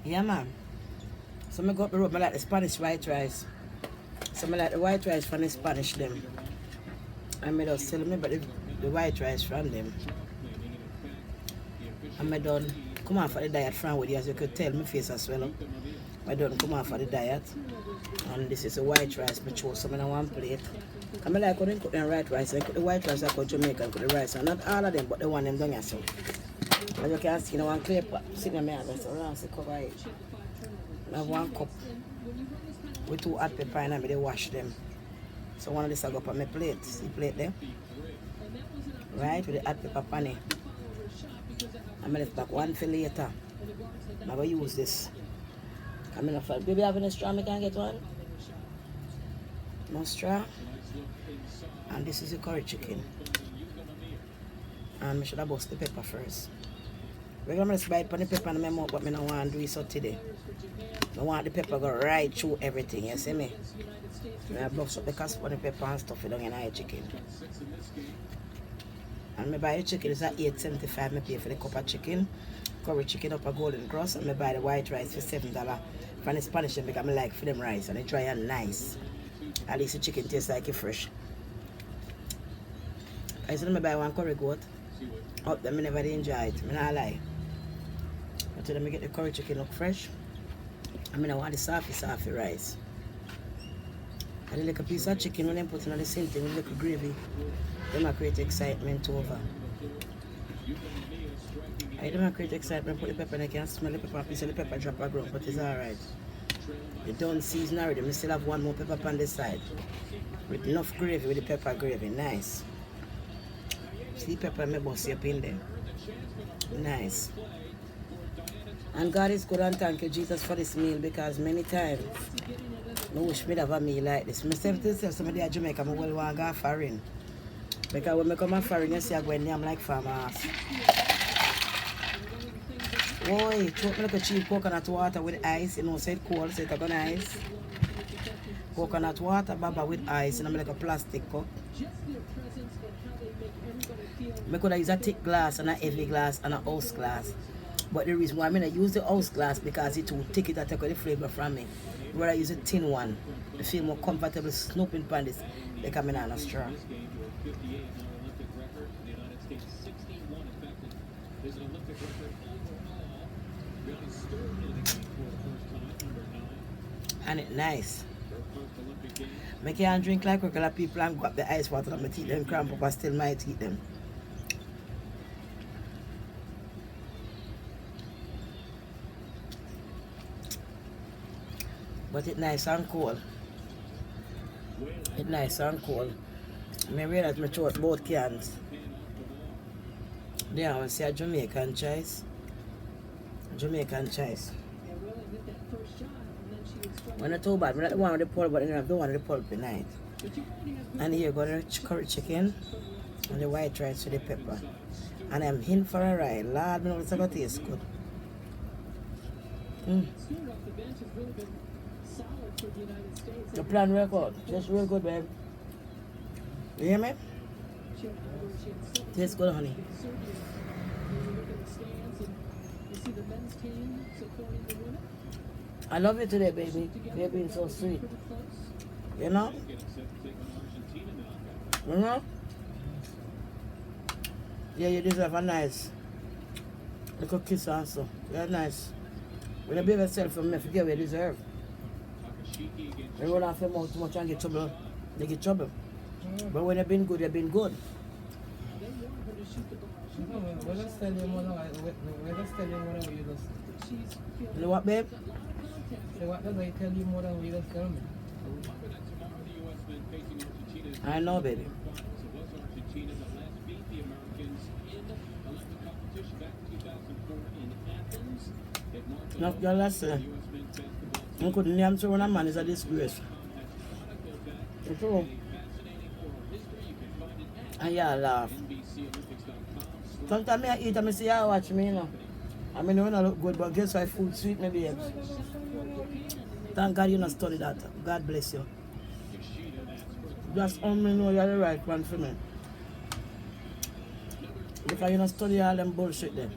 Yeah, man. So I go up the road, I like the Spanish white rice. So I like the white rice from the Spanish them. And I just tell me about the white rice from them. And I done come on for the diet from with you, as you could tell, my face as well. I done come on for the diet. And this is a white rice, I chose some in one plate. I like when they cook them white rice, I cook the white rice, I cook Jamaican, I cook the rice. And not all of them, but the one them done yourself. As you can see, you know, one clay pot, sit in my hand, so I have cover it. I have 1 cup with 2 hot pepper and I wash them. So one of this I go up on my plate. See plate there? Right, with the hot pepper pan it. I'm going to back 1 for later. I'm going to use this. I'm going to baby, have any straw? I can get one? No straw? And this is the curry chicken. And I should have bust the pepper first. We're going to bite on the pepper in my mouth, but I don't want to do it so today. I want the pepper go right through everything, you see me? I bust up the cusp on the pepper and stuff it down in the chicken. And I buy the chicken, it's at $8.75. I pay for the cup of chicken. Curry chicken up a golden cross. And I buy the white rice for $7. From the Spanish because I like for them rice and it's dry and nice. At least the chicken tastes like it's fresh. I said I buy 1 curry goat. Up there, I never enjoy it. I don't lie. Until I get the curry chicken look fresh. I want the soft rice. And like a piece of chicken when they put in the same thing with little gravy. They might create excitement over. I don't create excitement, put the pepper and I can smell the pepper, piece of the pepper drop a ground, but it's alright. You don't season already, I still have 1 more pepper on the side. With enough gravy, with the pepper gravy, nice. See pepper, I bust up in there. Nice. And God is good and thank you Jesus for this meal because many times I wish me have a meal like this. I say to myself, somebody at Jamaica, I will want to go foreign. Because when I come to foreign, you see I go in there, I'm like farmer ass. Boy, choke me like a cheap coconut water with ice, you know, so it's cold, so it's got ice. Coconut water, baba with ice, and I'm like a plastic cup. I could use a thick glass and a heavy glass and a house glass. But the reason why I'm going to use the house glass because it will take it and take the flavor from me. Where I use a thin one, I feel more comfortable snooping on this like I'm in a straw. And it's nice. I can't drink like regular people and go up the ice water and my teeth them cramp up, I still might eat them. But it's nice and cold. It's nice and cold. I realize I throw both cans. There I want to see a Jamaican choice. Jamaican choice. When I too bad, I'm not the one with the pulp, but I don't want the pulp tonight. And here go the curry chicken and the white rice with the pepper. And I'm in for a ride. Lord, I know it's going to taste good. The plan work out. Just real good, babe. You hear me? Tastes good, honey. I love you today, baby. You're being so sweet. You know? You know? Yeah, you deserve a nice little kiss also. You're nice. When you behave yourself from me, forget what you deserve. You run off your mouth too much and get trouble. They get trouble. But when you've been good, you've been good. You know what, babe? So what does I tell you more than we just tell me? I know, baby. No, your lesson. You couldn't name to run a man is a disgrace. It's true. And yeah, laugh. Sometimes I eat and I see you watch me, you know. I mean, you don't look good, but guess why food sweet, maybe. Thank God you not study that. God bless you. Just only know you're the right one for me. Because you not study all them bullshit then.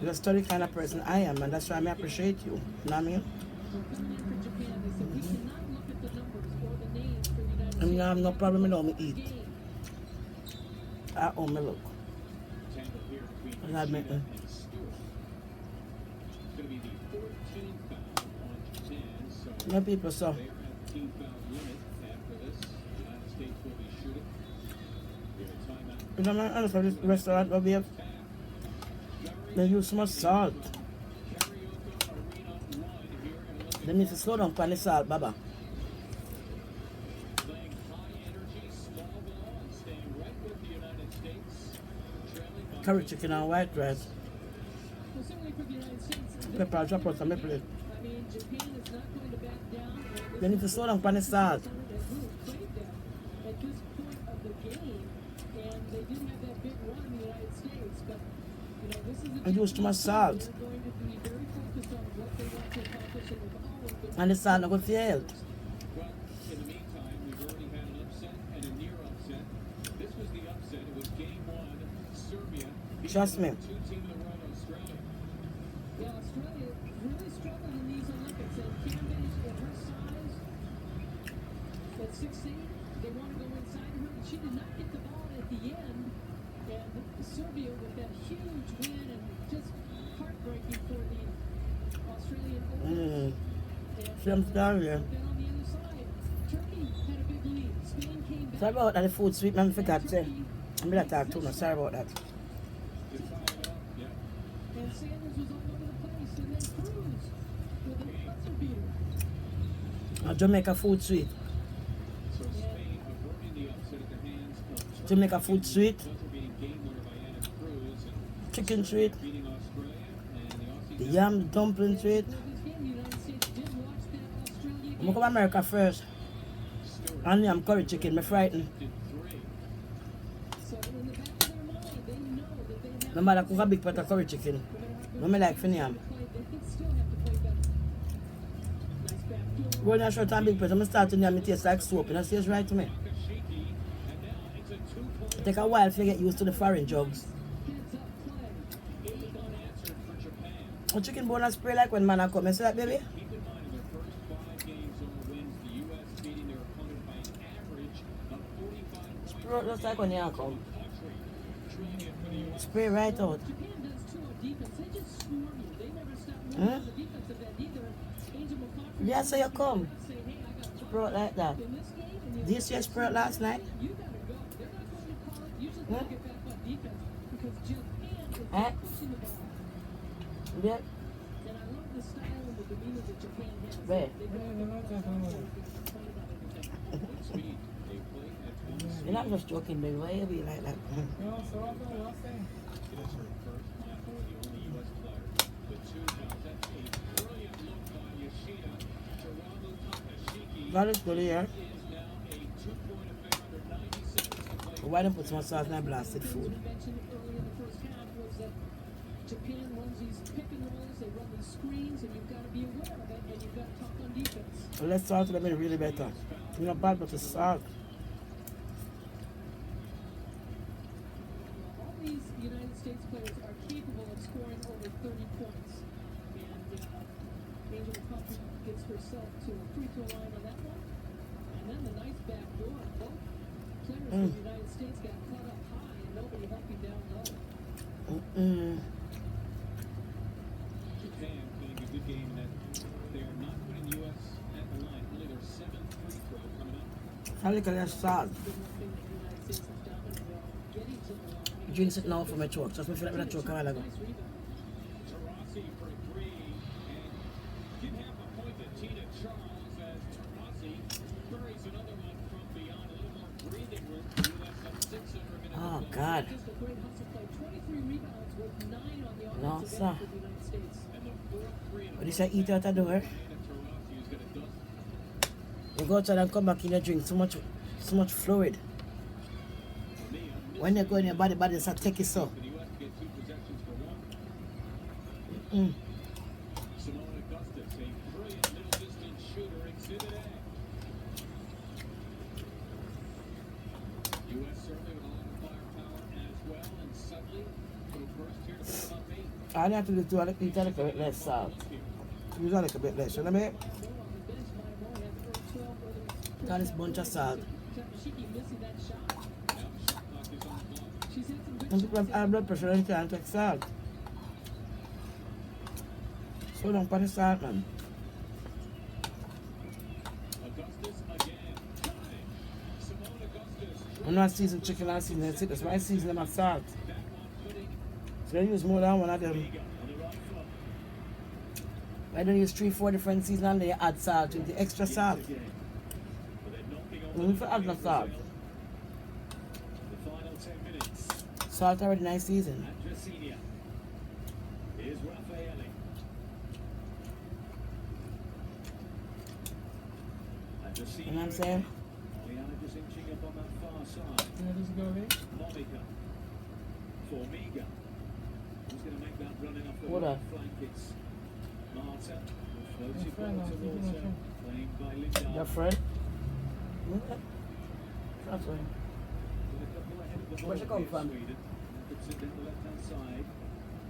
You're a study kind of person I am, and that's why I appreciate you. You know what I mean? And I have no problem with how me eat. I own me look. And I make me. My people, so. You know, man, honestly, this restaurant over here, they use so much salt. They need to slow down on the salt, Baba. Curry chicken and white rice. Pepper, drop out some plate. They need to slow down on the salt. And use too much salt. And the salt not good for your health. Trust me. Serbia with that huge win and just heartbreaking for the Australian Shrimp down here. Then on the other side, Turkey had a big lead. Spain came back. Sorry about that, the food sweet, man, I forgot to say. I'm gonna talk too much, sorry about that. And Sanders was all over the place. And then Cruz with a buzzer beater. Jamaica food sweet. Jamaica food sweet. Chicken sweet. The yam dumpling sweet. I'm gonna come to America first. And yam curry chicken, me frightened. My mother cook a big pot of curry chicken. No me like fin yam. Go in a short and big pot, I'm starting yam, it tastes like soap. And that tastes right to me. It take a while to get used to the foreign jugs. A chicken bone and spray like when man a come. You see that, baby? Spray out just like when you come. Spray right out. Yeah, so you come. Spray out like that. This year spray out last night? Eh? Yeah. Where? You're not just joking, baby. Why you be like that? That is good here. Why don't put some sauce in that blasted food? Japan runs these pick and rolls, they run these screens, and you've got to be aware of it, and you've got to talk on defense. Well, let's salt them in really better. You're not bad, but the salt. All these United States players are capable of scoring over 30 points. And Angel Pumpkin gets herself to a free throw line on that one. And then the nice back door. Both players from the United States got caught up high, and nobody helping down low. Japan playing a good game that they are not putting the U.S. at the line. Only their 7th free throw coming up. How look at that salt? Drink it now for my choke. Just me feel like with a choke a while ago. Taurasi for 3, and didn't have a point to Tina Charles as Taurasi buries another one from beyond. A little more breathing room. U.S. up 6 under a minute. Oh, God. Just a great hustle play. 23 rebounds with 9 on the No, offensive sir. end for the United States. And the 4th 3 in a What is that eat out the door? Taurasi who's got a dozen. You go outside and come back in and drink so much fluid. When you go in your body is a take it so. The U.S. get 2 possessions for 1. Mm. Simone Augustus, a brilliant middle distance shooter, exhibit A. U.S. certainly with a lot of firepower as well, and suddenly, little first here to put up 8. All you have to do is eat a little bit less salt. Use a little bit less, you know what I mean? Got this bunch of salt. Some people have high blood pressure and can't take salt. So don't put the salt, man. Augustus again. Trying. Simone Augustus. I'm not seasoning chicken and seasoning it. That's why I season them with salt. That one putting So I use more than one of them. Vega on the right foot. I don't use 3-4 different seasonings and then you add salt with the extra salt. Again. But they're knocking on We need to add no salt. The final 10 minutes. Salt already nice season. Andresinia. Here's Raffaele. Andresinia. You know what I'm saying? Oliana just inching up on that far side. You know this girl here? Monica. Formiga. Who's going to make that running off the What right a- flank? It's Marta. My Floated friend, ball I was thinking towards of her. him. Playing by Lindau. Your friend? That's right. With a couple ahead of the Where's she ball come here, from? Sweden. Puts it down the left-hand side.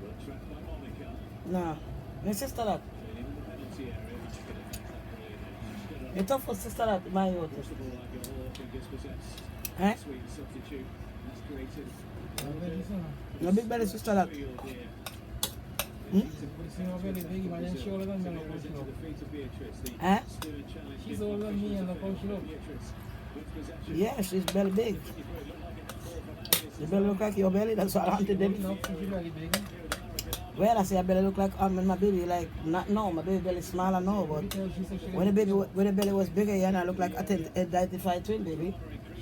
Well trapped by Monica. No. My sister that. Playing in the penalty area. Which is going to affect that brilliant. Stood up. You tough for sister that my youth. Pushed the ball like a hawk and dispossessed. Eh? Sweden substitute. That's created. My belly, son. Your big belly sister that. Field here. Hmm? You see my belly big, man. Then she older than me and look how she Into look. the feet of Beatrice. The Eh? stern challenge. She's older than me and look how she look. Beatrice. With possession. Yeah, she's belly big. It looked like it before Fernandes. The belly look like your belly, that's what I wanted them. No, she belly big. Well, I say I belly look like when my baby like not now, my baby belly smaller now, but Because she said she when the belly was bigger, yeah, and I look like identified twin baby.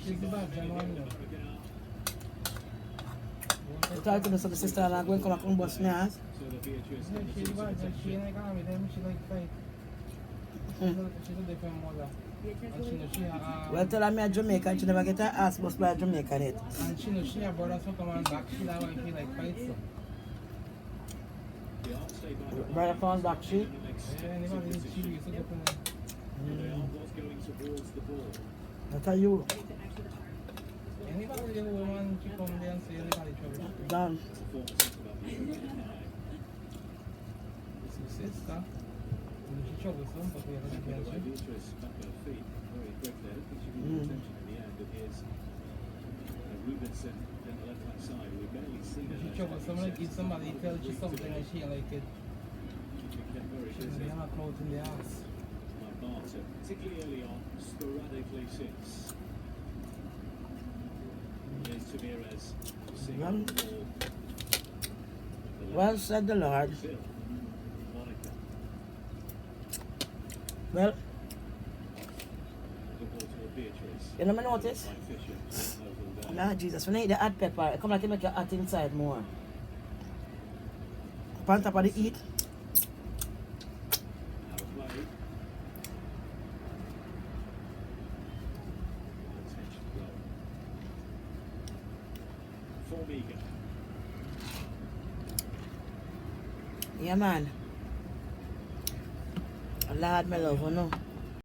she's the bad January. You talk to me so the sister and I go and come back and bust my ass. So the Beatrice. Yeah, she's bad. She ain't like army them. She like fight. She's a different mother. And she know she Well, tell her me a Jamaican and she never get her ass bust by a Jamaican yet. and she know she a brother so come on back. She that why she like fight so. The arm stayed by the ball. Brother found back she. Yeah, anybody is she so different. The arm was going towards the ball. That's how you Anybody the woman she come there and say anybody trouble. done. It's a former centre back. It's your sister. And she troublesome, but we have a By the way, difference. Beatrice back on her feet very quickly. I don't think she drew attention in the end. It is Rubinson down the left-hand side. We've barely seen her. She troublesome like if somebody tells you something and she like it. She kept very She busy. be on her clothes in the ass. Like Marta, particularly early on, sporadically since. Here's Tamirez. Seeing Well- the ball. Well said the Lord. Still, Monica. Well, The ball toward Beatrice. you know me notice? By Fisher. Over there. Nah, Jesus, when I eat the hot pepper, it come like it make you hot inside more. Up on top of the heat, Out of play. Attention well. Formiga. yeah man. Lord, my love, you know.